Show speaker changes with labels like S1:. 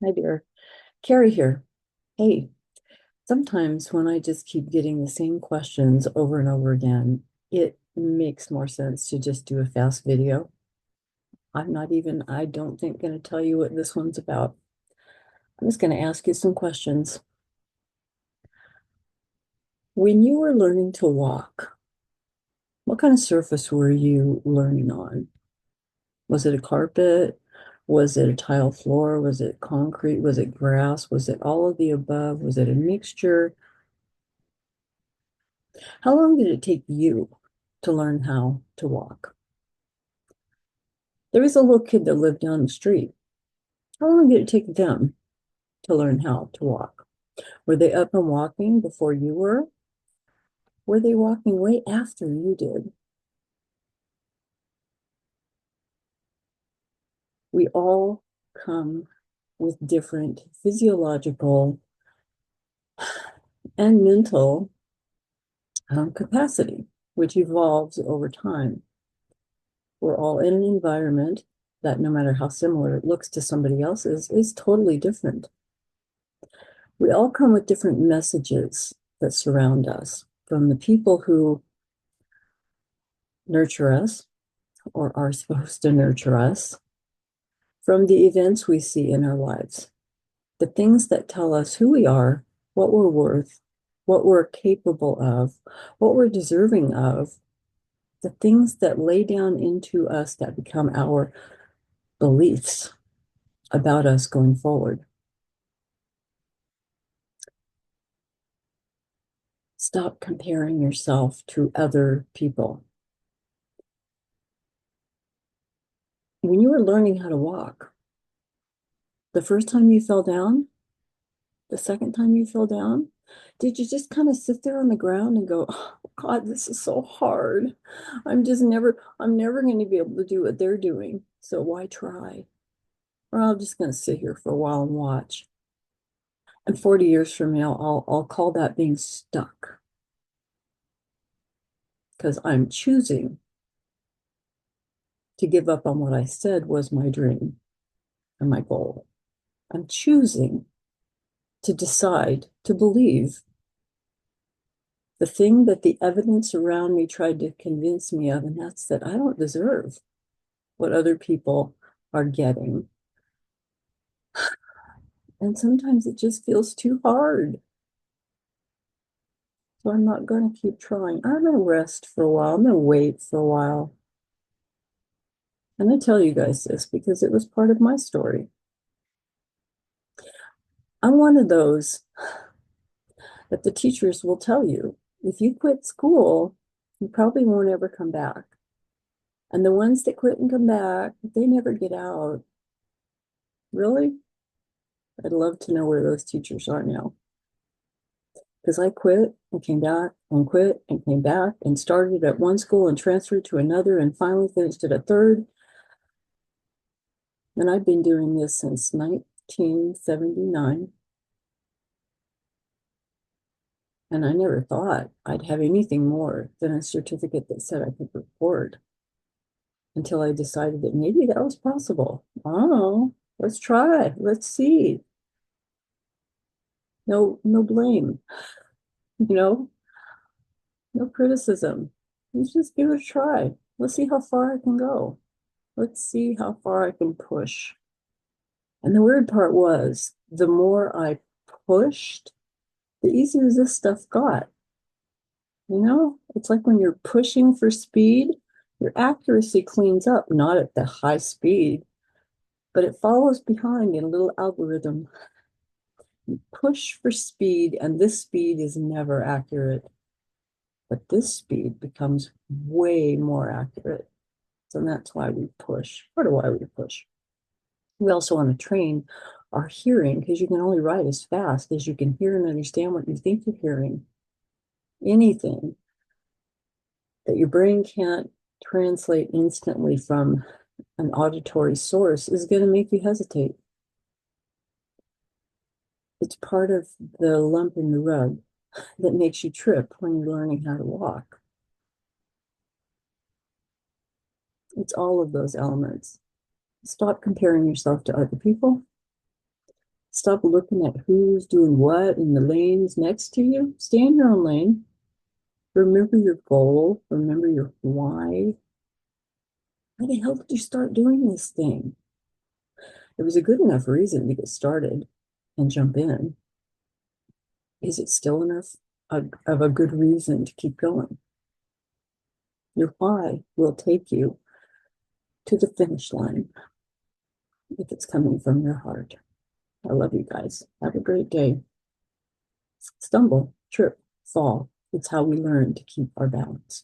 S1: Hi dear. Carrie here. Hey, sometimes when I just keep getting the same questions over and over again, it makes more sense to just do a fast video. I don't think, going to tell you what this one's about. I'm just going to ask you some questions. When you were learning to walk, what kind of surface were you learning on? Was it a carpet? Was it a tile floor? Was it concrete? Was it grass? Was it all of the above? Was it a mixture? How long did it take you to learn how to walk? There was a little kid that lived down the street. How long did it take them to learn how to walk? Were they up and walking before you were? Were they walking way after you did? We all come with different physiological and mental capacity, which evolves over time. We're all in an environment that, no matter how similar it looks to somebody else's, is totally different. We all come with different messages that surround us from the people who nurture us or are supposed to nurture us, from the events we see in our lives, the things that tell us who we are, what we're worth, what we're capable of, what we're deserving of, the things that lay down into us that become our beliefs about us going forward. Stop comparing yourself to other people. When you were learning how to walk, the first time you fell down, the second time you fell down, did you just kind of sit there on the ground and go, oh, God, this is so hard. I'm never going to be able to do what they're doing. So why try? Or I'm just going to sit here for a while and watch. And 40 years from now, I'll call that being stuck because I'm choosing to give up on what I said was my dream and my goal. I'm choosing to decide to believe the thing that the evidence around me tried to convince me of, and that's that I don't deserve what other people are getting. And sometimes it just feels too hard. So I'm not going to keep trying. I'm going to rest for a while. I'm going to wait for a while. And I tell you guys this because it was part of my story. I'm one of those that the teachers will tell you if you quit school, you probably won't ever come back. And the ones that quit and come back, they never get out. Really? I'd love to know where those teachers are now. Because I quit and came back and quit and came back and started at one school and transferred to another and finally finished at a third. And I've been doing this since 1979. And I never thought I'd have anything more than a certificate that said I could record until I decided that maybe that was possible. Oh, let's try. Let's see. No, no blame, you know, no criticism. Let's just give it a try. Let's see how far I can go. Let's see how far I can push. And the weird part was the more I pushed, the easier this stuff got. You know, it's like when you're pushing for speed, your accuracy cleans up, not at the high speed, but it follows behind in a little algorithm. You push for speed, and this speed is never accurate, but this speed becomes way more accurate. So that's why we push, part of why we push. We also want to train our hearing because you can only write as fast as you can hear and understand what you think you're hearing. Anything that your brain can't translate instantly from an auditory source is going to make you hesitate. It's part of the lump in the rug that makes you trip when you're learning how to walk. It's all of those elements. Stop comparing yourself to other people. stop looking at who's doing what in the lanes next to you. Stay in your own lane. Remember your goal. Remember your why. Why the hell did you start doing this thing? It was a good enough reason to get started and jump in. Is it still enough of a good reason to keep going? Your why will take you to the finish line if it's coming from your heart. I love you guys. Have a great day. Stumble, trip, fall. It's how we learn to keep our balance.